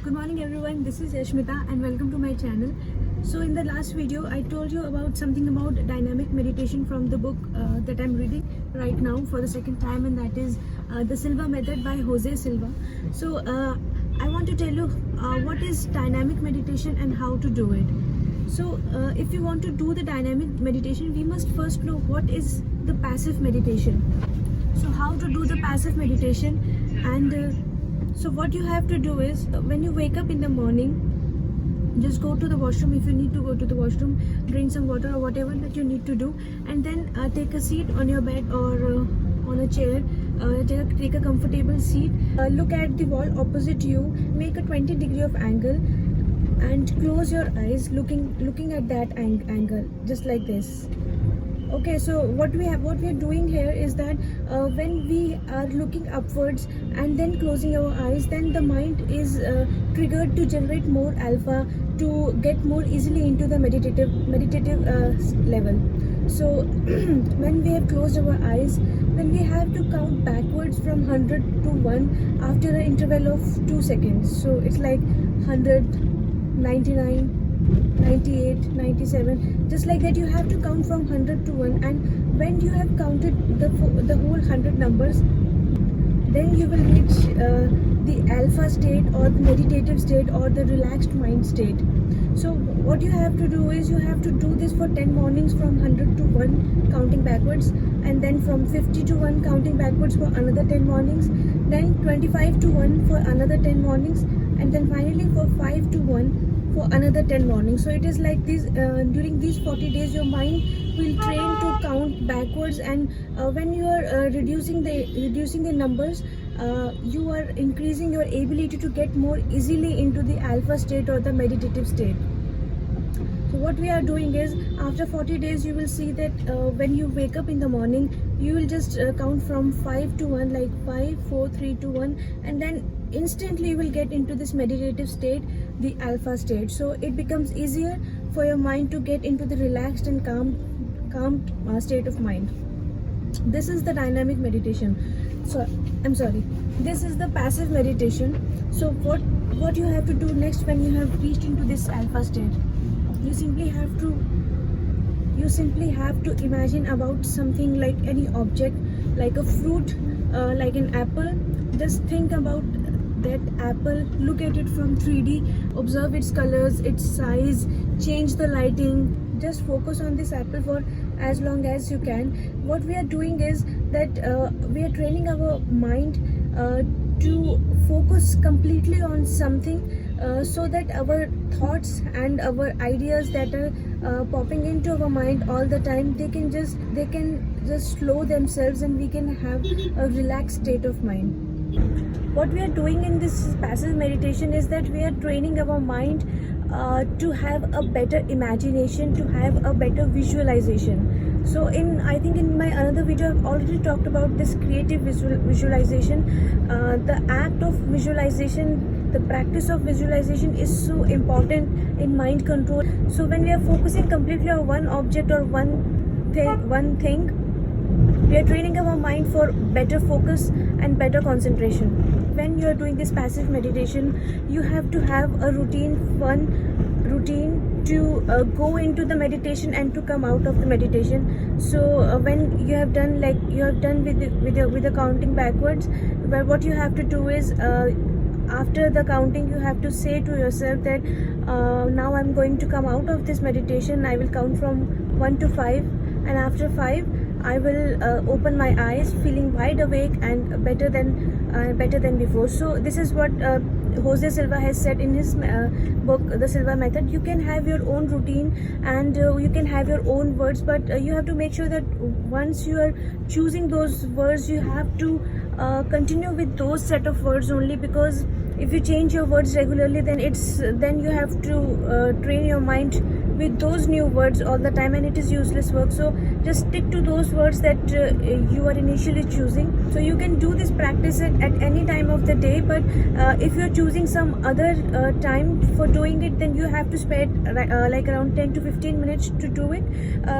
Good morning everyone, this is Yashmita and welcome to my channel. So in the last video I told you about something about dynamic meditation from the book that I'm reading right now for the second time, and that is The Silva Method by Jose Silva. So I want to tell you what is dynamic meditation and how to do it. So if you want to do the dynamic meditation, we must first know what is the passive meditation. So how to do the passive meditation, and so what you have to do is when you wake up in the morning, just go to the washroom if you need to go to the washroom, drink some water or whatever that you need to do, and then take a seat on your bed or on a chair. Take a comfortable seat, look at the wall opposite you, make a 20-degree of angle and close your eyes looking at that angle, just like this. Okay, so what we are doing here is that when we are looking upwards and then closing our eyes, then the mind is triggered to generate more alpha, to get more easily into the meditative level. So when we have closed our eyes, then we have to count backwards from 100 to 1 after an interval of 2 seconds. So it's like 100, 99, 98, 97, just like that. You have to count from 100 to 1, and when you have counted the whole 100 numbers, then you will reach the alpha state or the meditative state or the relaxed mind state. So what you have to do is you have to do this for 10 mornings from 100 to 1 counting backwards, and then from 50 to 1 counting backwards for another 10 mornings, then 25 to 1 for another 10 mornings, and then finally for 5 to 1 for another 10 mornings. So it is like this. During these 40 days your mind will train to count backwards, and when you are reducing the numbers, you are increasing your ability to get more easily into the alpha state or the meditative state. So what we are doing is, after 40 days you will see that when you wake up in the morning, you will just count from 5 to 1, like 5, 4, 3, 2, 1, and then instantly you will get into this meditative state, the alpha state. So it becomes easier for your mind to get into the relaxed and calm state of mind. This is the dynamic meditation. So this is the passive meditation. So what you have to do next when you have reached into this alpha state, you simply have to imagine about something like any object, like a fruit, like an apple. Just think about that apple, look at it from 3D, observe its colors, its size, change the lighting. Just focus on this apple for as long as you can. What we are doing is that we are training our mind to focus completely on something, so that our thoughts and our ideas that are popping into our mind all the time, they can just slow themselves, and we can have a relaxed state of mind. What we are doing in this passive meditation is that we are training our mind to have a better imagination, to have a better visualization. So I think in my another video I've already talked about this creative visualization. The act of visualization, the practice of visualization is so important in mind control. So when we are focusing completely on one object or one thing, we are training our mind for better focus and better concentration. When you are doing this passive meditation, you have to have a fun routine to go into the meditation and to come out of the meditation. So when you have done, like you have done with the counting backwards, well, what you have to do is, after the counting, you have to say to yourself that now I'm going to come out of this meditation. I will count from 1 to 5, and after 5 I will open my eyes feeling wide awake and better than before. So this is what Jose Silva has said in his book, The Silva Method. You can have your own routine, and you can have your own words, but you have to make sure that once you are choosing those words, you have to continue with those set of words only, because if you change your words regularly, then you have to train your mind with those new words all the time, and it is useless work. So just stick to those words that you are initially choosing. So you can do this practice at any time of the day, but if you're choosing some other time for doing it, then you have to spend like around 10 to 15 minutes to do it,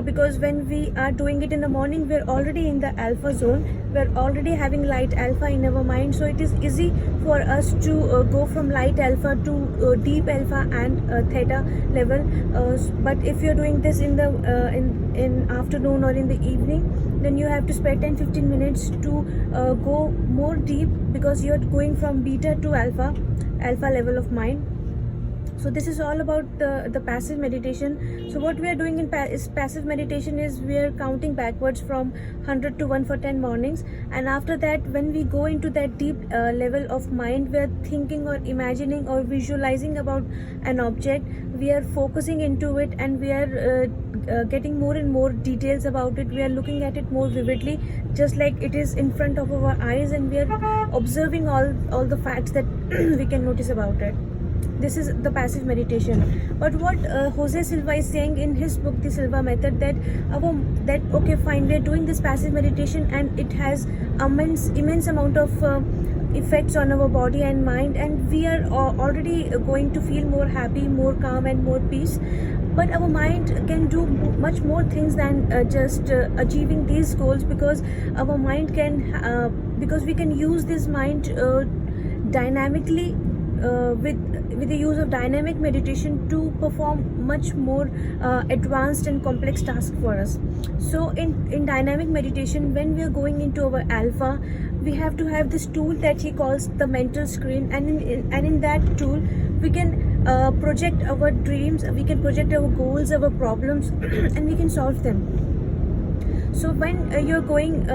because when we are doing it in the morning, we're already in the alpha zone, we're already having light alpha in our mind, so it is easy for us to go from light alpha to deep alpha and theta level. But if you're doing this in the in afternoon or in the evening, then you have to spend 10-15 minutes to go more deep, because you're going from beta to alpha level of mind. So this is all about the passive meditation. So what we are doing in passive meditation is we are counting backwards from 100 to 1 for 10 mornings, and after that, when we go into that deep level of mind, we are thinking or imagining or visualizing about an object. We are focusing into it, and we are getting more and more details about it. We are looking at it more vividly, just like it is in front of our eyes, and we are observing all the facts that we can notice about it. This is the passive meditation. But what Jose Silva is saying in his book, The Silva Method, that okay, fine, we are doing this passive meditation and it has immense amount of effects on our body and mind, and we are already going to feel more happy, more calm and more peace. But our mind can do much more things than just achieving these goals, because our mind can because we can use this mind dynamically with the use of dynamic meditation to perform much more advanced and complex tasks for us. So in dynamic meditation, when we are going into our alpha, we have to have this tool that he calls the mental screen, and in that tool we can project our dreams, we can project our goals, our problems, and we can solve them. So when you're doing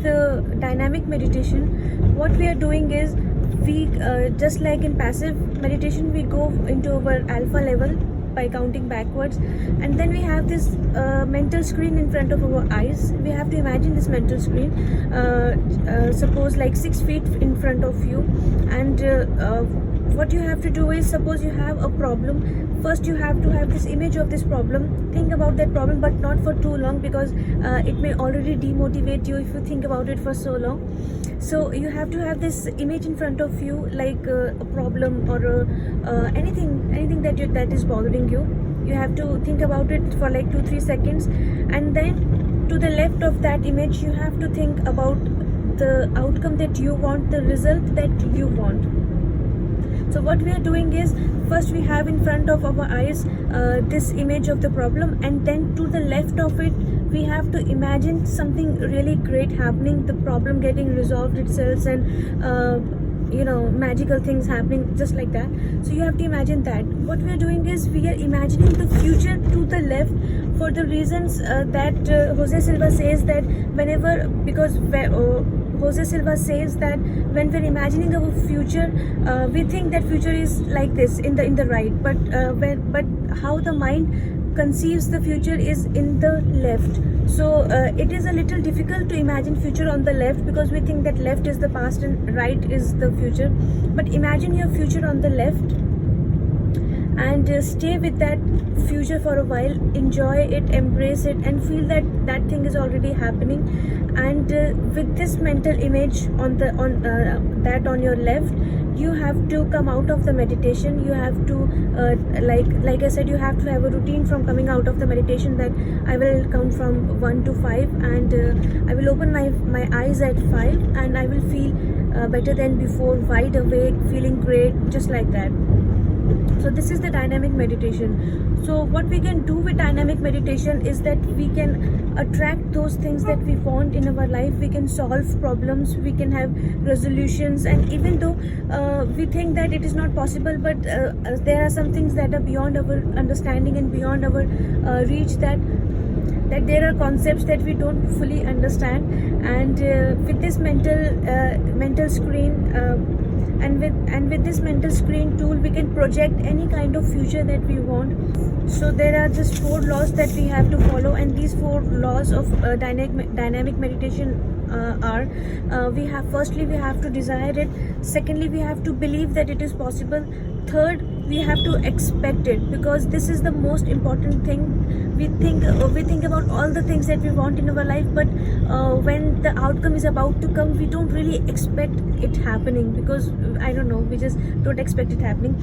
the dynamic meditation, what we are doing is, we just like in passive meditation, we go into our alpha level by counting backwards, and then we have this mental screen in front of our eyes. We have to imagine this mental screen, suppose like 6 feet in front of you, and what you have to do is, suppose you have a problem. First you have to have this image of this problem, think about that problem, but not for too long, because it may already demotivate you if you think about it for so long. So you have to have this image in front of you, like a problem or anything that is bothering you. You have to think about it for like 2-3 seconds, and then to the left of that image you have to think about the outcome that you want, the result that you want. So what we are doing is, first we have in front of our eyes this image of the problem, and then to the left of it we have to imagine something really great happening, the problem getting resolved itself, and magical things happening just like that. So you have to imagine that. What we are doing is, we are imagining the future to the left, for the reasons that Jose Silva says that Jose Silva says that when we're imagining our future, we think that future is like this in the right, but how the mind conceives the future is in the left. So it is a little difficult to imagine future on the left, because we think that left is the past and right is the future. But imagine your future on the left, and stay with that future for a while, enjoy it, embrace it, and feel that that thing is already happening. And with this mental image on your left, you have to come out of the meditation. You have to like I said, you have to have a routine from coming out of the meditation, that I will count from 1 to 5, and I will open my eyes at 5, and I will feel better than before, wide awake, feeling great, just like that. So this is the dynamic meditation. So what we can do with dynamic meditation is that we can attract those things that we want in our life. We can solve problems, we can have resolutions, and even though we think that it is not possible, but there are some things that are beyond our understanding and beyond our reach, that there are concepts that we don't fully understand. And with this mental screen and with this mental screen tool, we can project any kind of future that we want. So there are just 4 laws that we have to follow, and these 4 laws of dynamic meditation are, firstly we have to desire it, secondly we have to believe that it is possible, third we have to expect it, because this is the most important thing. We think about all the things that we want in our life, but when the outcome is about to come, we don't really expect it happening, because I don't know, we just don't expect it happening.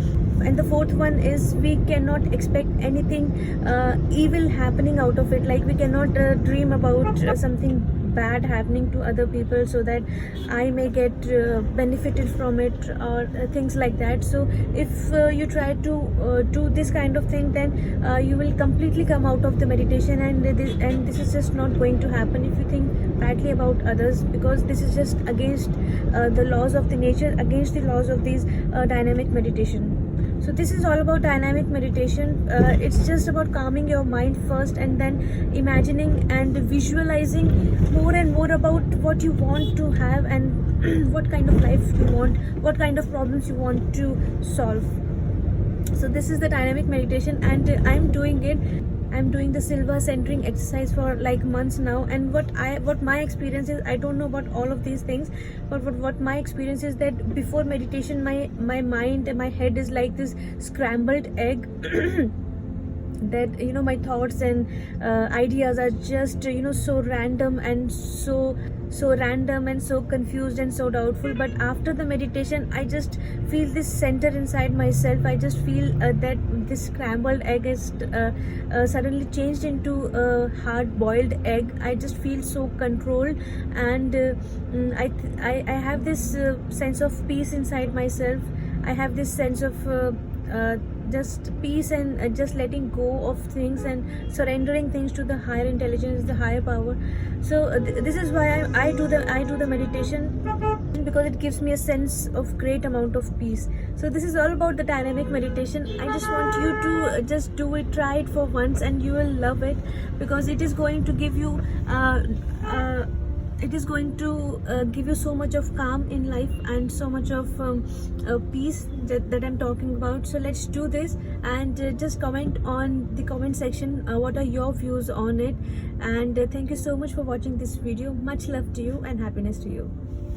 And the 4th one is, we cannot expect anything evil happening out of it. Like we cannot dream about something bad happening to other people so that I may get benefited from it, or things like that. So if you try to do this kind of thing, then you will completely come out of the meditation, and this is just not going to happen if you think badly about others, because this is just against the laws of the nature, against the laws of these dynamic meditation. So this is all about dynamic meditation. It's just about calming your mind first, and then imagining and visualizing more and more about what you want to have, and what kind of life you want, what kind of problems you want to solve. So this is the dynamic meditation, and I'm doing it. I'm doing the silver centering exercise for like months now, and what my experience is, I don't know about all of these things, but what my experience is, that before meditation my mind and my head is like this scrambled egg that my thoughts and ideas are just so random and so confused and so doubtful. But after the meditation, I just feel this center inside myself. I just feel that this scrambled egg is suddenly changed into a hard boiled egg. I just feel so controlled, and I have this sense of peace inside myself. I have this sense of just peace, and just letting go of things and surrendering things to the higher intelligence, the higher power. So this is why I do the meditation, because it gives me a sense of great amount of peace. So this is all about the dynamic meditation. I just want you to just do it, try it for once, and you will love it, because it is going to give you so much of calm in life, and so much of peace that I'm talking about. So let's do this, and just comment on the comment section what are your views on it. And thank you so much for watching this video. Much love to you, and happiness to you.